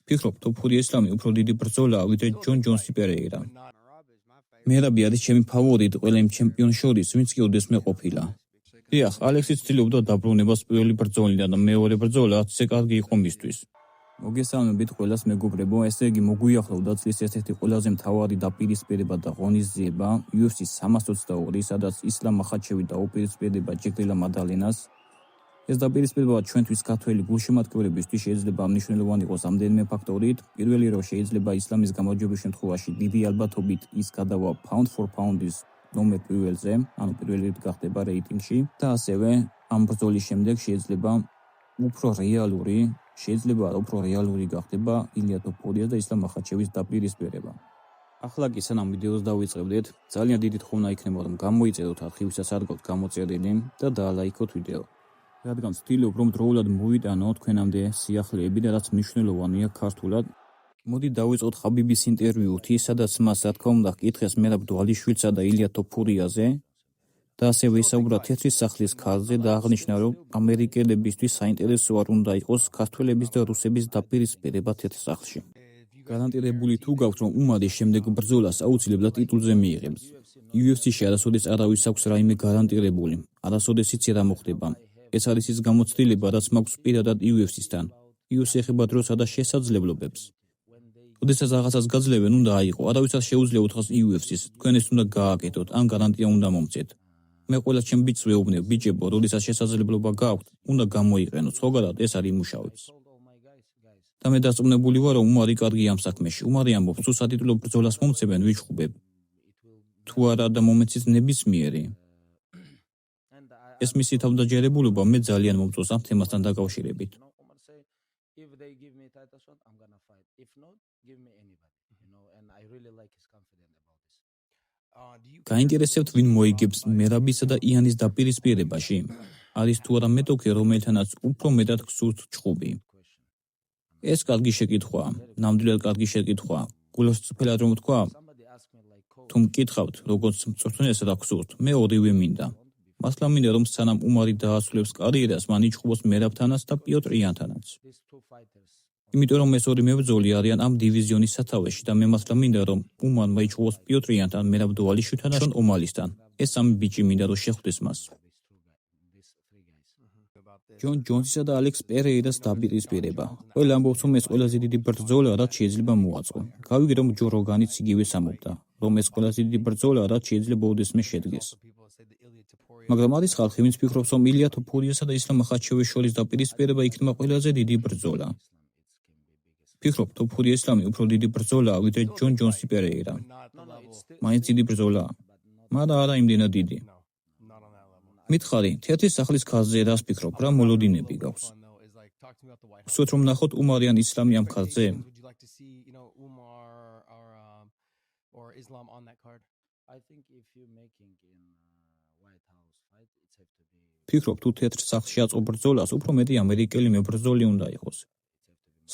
ფიქრობ, ტოპ-4 ისლამი უფრო დიდი ბრძოლაა, ვიდრე ჯონ ჯონსი პერეირა. მერაბი არის ჩემი ფავორიტი ყველა იმ ჩემპიონს შორის, ვინც კი ოდესმე ყოფილა. დიახ, ალექსი ცდილობდა დაბრუნებას პირველი ბრძოლიდან და მეორე ბრძოლა ისე კარგი იყო მისთვის. მოგესალმებით ყველას მეგობრებო, ესე იგი მოგვიახლოვდა წლის ერთ-ერთი ყველაზე მთავარი დაპირისპირება და ღონისძიება UFC 322, სადაც ისლამ მახაჩევი დაუპირისპირდება ჯეგრილა მადალენას. ეს დაპირისპირება ჩვენთვის ქართველი გულშემატკივრებისთვის შეიძლება მნიშვნელოვანი იყოს ამდენიმე ფაქტორით. პირველი რომ შეიძლება ისლამის გამარჯვების შემთხვევაში დიდი ალბათობით ის გადავა pound for pound-ის ნომერ პირველზე, ანუ პირველი გახდება რეიტინგში და ასევე ამ ბრძოლის შემდეგ შეიძლება უფრო რეალური გახდება ილია ტოპურიას და ისლამ მახაჩევის დაპირისპირება. ახლა კი სანამ ვიდეოს დავიწყებდეთ, ძალიან დიდი თხოვნა იქნება რომ გამოიწეროთ არქივისას არ გაქვთ გამოწერილი და დაალაიქოთ ვიდეო. რადგან ვცდილობ რომ დროულად მოვიტანო თქვენამდე სიახლეები და რაც მნიშვნელოვანია ქართულად. მოდი დავიწყოთ ხაბიბის ინტერვიუთი, სადაც მას რა თქმა უნდა ჰკითხეს მერაბ დვალიშვილსა და ილია ტოპურიაზე და ასევე ისაუბრა თეთრი სახლის ქალზე და აღნიშნა რომ ამერიკელებისთვის საინტერესო არ უნდა იყოს ქართველების და რუსების დაპირისპირება თეთრ სახლში. გარანტირებული თუ გაქვთ რომ უმარის შემდეგ ბრძოლას აუცილებლად ტიტულზე მიიღებს. UFC-ში არასოდეს არავის აქვს რაიმე გარანტირებული, არასოდეს იცი რა მოხდება. ეს არის ის გამოცდილება, რაც მაქვს პირადად UFC-სთან. UFC ეხება დროსა და შესაძლებლობებს. როდესაც რაღაცას გაძლევენ, უნდა აიყო, არავისაც შეუძლია უთხრას UFC-ს, თქვენ ეს უნდა გააკეთოთ, ან გარანტია უნდა მომწეთ. მე ყველა ჩემ ბიჭს ვეუბნებ, ბიჭებო, როდესაც შესაძლებლობა გაქვთ, უნდა გამოიყენოთ, სხვაგანად ეს არ იმუშავებს. და მე დარწმუნებული ვარ, რომ უმარი კარგია ამ საქმეში. უმარი ამბობს, თუ სატიტულო ბრძოლას მომცემენ, ვიჩხუბებ. თუ არა და მომეცით ნებისმიერი. ეს მისი თავდაჯერებულობა მე ძალიან მომწონს ამ თემასთან დაკავშირებით. გაინტერესებთ ვინ მოიგებს მერაბისა და იანის დაპირისპირებაში? არის თუ არა მეტოქე, რომელთანაც უფრო მეტად გსურთ ჩხუბი? ეს კარგი შეკითხვაა, ნამდვილად კარგი შეკითხვაა. გულოსწრფელად რომ ვთქვა, თუ მკითხავთ, როგორც მწვრთნელს რა გსურთ, მე ორივე მინდა. მართლა მინდა რომ სანამ უმარი დაასრულებს კარიერას, მან იჩხუბოს მერაბთანაც და პიოტრ იანთანაც. იმიტომ რომ ეს ორი მებრძოლი არიან ამ დივიზიონის სათავეში და მე მართლა მინდა რომ უმარმა იჩხუბოს პიოტრ იანთან, მერაბ დვალიშვილთან და შონ ომალისთან. ეს სამი ბიჭი მინდა რომ შეხვდეს მას. ჯონ ჯონსისა და ალექს პერეირას დაპირისპირება. ყველა ამბობს რომ ეს ყველაზე დიდი ბრძოლა რაც შეიძლება მოაწყო. გავიგე რომ ჯო როგანიც იგივეს ამბობდა, რომ ეს ყველაზე დიდი ბრძოლა რაც შეიძლება ოდესმე შედგეს. მაგრამ არის ხალხი, ვინც ფიქრობს, რომ ილია ტოპურიასა და ისლამ მახაჩევის შორის დაპირისპირება იქნება ყველაზე დიდი ბრძოლა. ფიქრობ, ტოპურია ისლამი უფრო დიდი ბრძოლაა, ვიდრე ჯონ ჯონსი პერეირა. მაინც დიდი ბრძოლაა, მაგრამ არა იმდენად დიდი. მითხარი, თეთრი სახლის ქალზე რას ფიქრობ, რა მოლოდინები გაქვს? ვსვეთ რომ ნახოთ უმარი ან ისლამი ამ ქალზე? ფიქრობ, თუ თეთრ სახლში აწყო ბრძოლას, უფრო მეტი ამერიკელი მებრძოლი უნდა იყოს.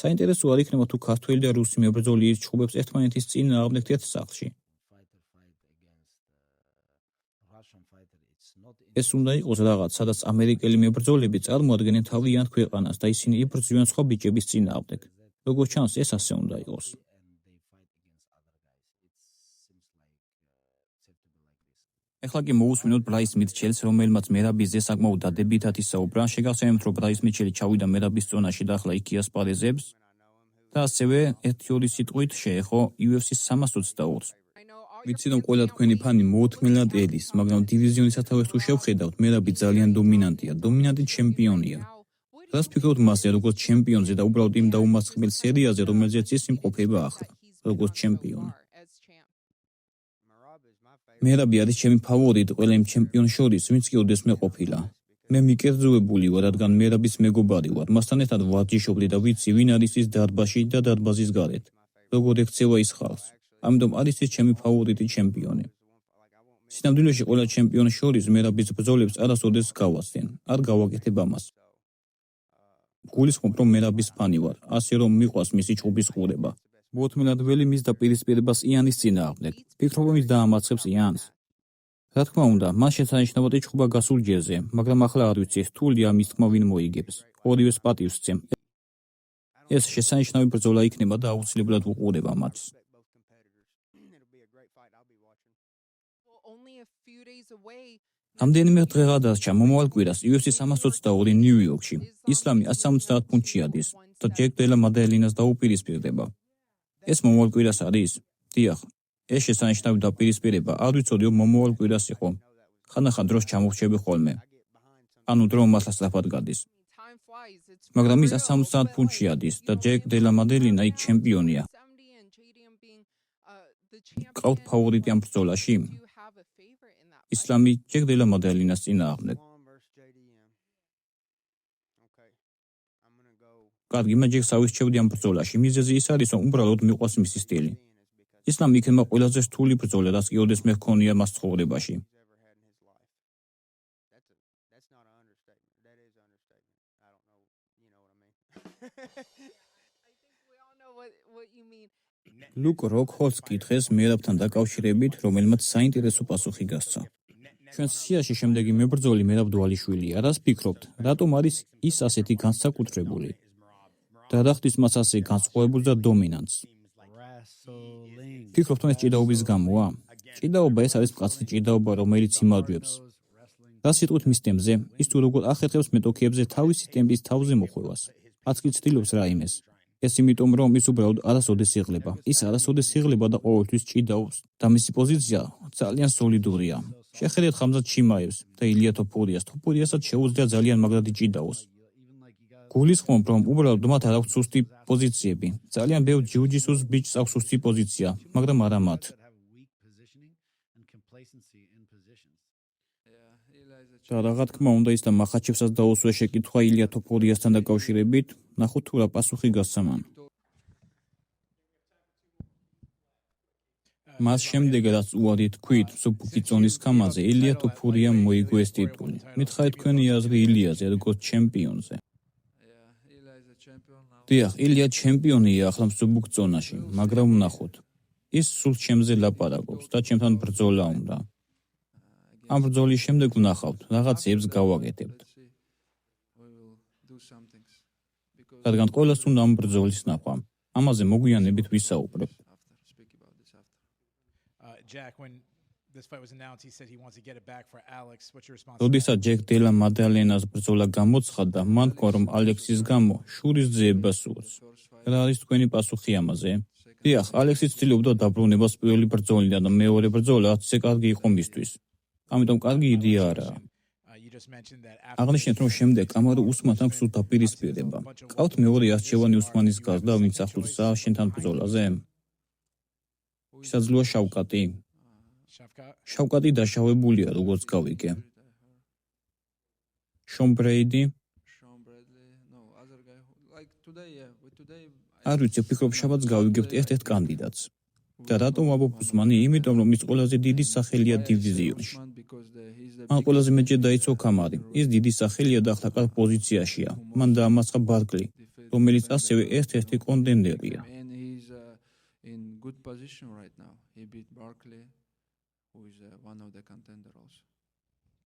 საინტერესო არ იქნება თუ ქართველი და რუსი მებრძოლი ირჩხუბებს ერთმანეთის წინააღმდეგ თეთრ სახლში. ეს უნდა იყოს რაღაც, სადაც ამერიკელი მებრძოლები წარმოადგენენ თავიანთ ქვეყანას და ისინი იბრძვიან სხვა ბიჭების წინააღმდეგ. როგორც ჩანს, ეს ასე უნდა იყოს. ეხლა კი მოусმინოთ ბრაის მიტჩელს, რომელმაც მერაბიზე საკმაოდ დადებითად ისაუბრა. შეგახსენებთ, რომ ბრაის მიტჩელი ჩავიდა მერაბის ზონაში და ახლა იქ ასპარეზებს და ასევე 1-2 სიტყვით შეეხო UFC 322-ს. ვიცი რომ ყველა თქვენი ფანი მოუთმენლად ელის, მაგრამ დივიზიონის სათავეს თუ შევხედავთ, მერაბი ძალიან დომინანტია, დომინანტი ჩემპიონია. რას ფიქრობთ მასზე, როგორც ჩემპიონზე და უბრალოდ იმ დაუმარცხებელ სერიაზე, რომელზეც ის იმყოფება ახლა, როგორც ჩემპიონი? მერაბი არის ჩემი ფავორიტი ყველა იმ ჩემპიონს შორის, ვინც კი ოდესმე ყოფილა. მე მიკერძოებული ვარ, რადგან მერაბის მეგობარი ვარ. მასთან ერთად ვარჯიშობდი და ვიცი, ვინ არის ის დარბაზში და დარბაზის გარეთ, როგორ ექცევა ის ხალხს. ამიტომ არის ის ჩემი ფავორიტი ჩემპიონი. სინამდვილეში ყველა ჩემპიონს შორის მერაბის ბრძოლებს არასოდეს გავაცდენ, არ გავაკეთებ ამას. გულისხმობ, რომ მერაბის ფანი ვარ, ასე რომ მიყვარს მისი ჩხუბის ყურება. მოუთმენლად ველი მის დაპირისპირებას იანის წინააღმდეგ. ფიქრობ, ის დაამარცხებს იანს. რა თქმა უნდა, მას შესანიშნავად ჭუბა გასულ ჯერზე, მაგრამ ახლა არ ვიცი, რთულია მის თქმა ვინ მოიგებს. ორივეს პატივს ვცემ. ეს შესანიშნავი ბრძოლა იქნება და აუცილებლად უყურება მათს. რამდენიმე დღე გადარჩა მომავალ კვირას UFC 322 ნიუ-იორკში. ისლამი 170 ფუნტში ადის და ჯეკ დელა მადელინას დაუპირისპირდება. ეს მომავალ კვირას არის? დიახ, ეს შესანიშნავი დაპირისპირება არ ვიცოდი რომ მომავალ კვირას იყო. ხანდახან დროს ჩამოვრჩები ხოლმე. ანუ დრო მართლა სწრაფად გადის. მაგრამ ის 170 ფუნტში ადის და ჯეკ დელა მადელინა იქ ჩემპიონია. ყავთ ფავორიტი ამ ბრძოლაში? ისლამი ჯეკ დელა მადელინას წინააღმდეგ. კარგი, მე ჯეკს ავირჩევდი ამ ბრძოლაში. მიზეზი ის არის, რომ უბრალოდ მიყვარს მისი სტილი. ისლამი იქნება ყველაზე რთული ბრძოლა, რაც კი ოდესმე ჰქონია მას ცხოვრებაში. ლუკ როკჰოლცკი დღეს მერაბთან დაკავშირებით, რომელმაც საინტერესო პასუხი გასცა. ჩვენს სიაში შემდეგი მებრძოლი მერაბ დვალიშვილია. რას ფიქრობთ, რატომ არის ის ასეთი განსაკუთრებული? დადახდის მას ასე განსხვავებულ და დომინანტს. ფიქრობთ, ეს ჭიდაობის გამოა? ჭიდაობა ეს არის მკაცრი ჭიდაობა, რომელიც იმარჯვებს. რა სიტყვით მის ტემპზე? ის თუ როგორ ახერხებს მეტოქიებზე თავისი ტემპის თავზე მოხვევას. რაც კი ცდილობს რაიმეს. ეს იმიტომ, რომ ის უბრალოდ არასოდეს იღლება. ის არასოდეს იღლება და ყოველთვის ჭიდაობს და მისი პოზიცია ძალიან სოლიდურია. შეხედეთ ხამზად ჩიმაევს და ილია თოფურიას. თოფურიასაც შეუძლია ძალიან მაგრად იჭიდაოს. გულისხმობ, რომ უბრალოდ მათ არ აქვთ სუსტი პოზიციები. ძალიან ბევრ ჯიუ-ჯიტსუს ბიჭს აქვს სუსტი პოზიცია, მაგრამ არა მათ. და რა თქმა უნდა ის და მახაჩევსაც დაუსვე შეკითხვა ილია თოფურიასთან დაკავშირებით, ნახოთ თუ რა პასუხი გასცა მან. მას შემდეგ რაც უარი თქვით მსუბუქი-წონის ხამაზე, ილია თოფურიამ მოიგო ეს ტიტული. მითხარით თქვენი აზრი ილიაზე როგორც ჩემპიონზე? დიახ, ილია ჩემპიონია ახლა მსუბუქ-წონაში, მაგრამ ვნახოთ. ის სულ ჩემზე ლაპარაკობს და ჩემთან ბრძოლა უნდა. ამ ბრძოლის შემდეგ ვნახავთ, რაღაცებს გავაკეთებთ. რადგან ყველას უნდა ამ ბრძოლის ნახვა. ამაზე მოგვიანებით ვისაუბრებთ. როდესაც ჯეკ დელა მადალენას ბრძოლა გამოცხადდა, მან თქვა, რომ ალექსის გამო შურის ძიება სურს. რა არის თქვენი პასუხი ამაზე? დიახ, ალექსი ცდილობდა დაბრუნებას პირველი ბრძოლიდან და მეორე ბრძოლა ასე კარგი იყო მისთვის. ამიტომ კარგი იდეა არაა. აღნიშნეთ, რომ შემდეგ კამარუ უსმანთან სულ დაპირისპირება. ყავთ მეორე არჩევანი უსმანის გარდა, ვინც ახლოსა შენთან ბრძოლაზე? შესაძლოა შავკატი? შავკატი დაშავებულია, როგორც გავიგე. შონ ბრეიდი? არ ვიცი, ვფიქრობ შაბათს გავიგებთ ერთ-ერთ კანდიდატს. და რატომ ვამბობ უსმანი? იმიტომ, რომ ის ყველაზე დიდი სახელია დივიზიონში. მან ყველაზე მეტჯერ დაიცვა კამარი. ის დიდი სახელია და ახლა კარგ პოზიციაშია. მან დაამარცხა ბარკლი, რომელიც ასევე ერთ-ერთი კონტენდერია. Good position right now. He beat Barkley, who is one of the contenders also.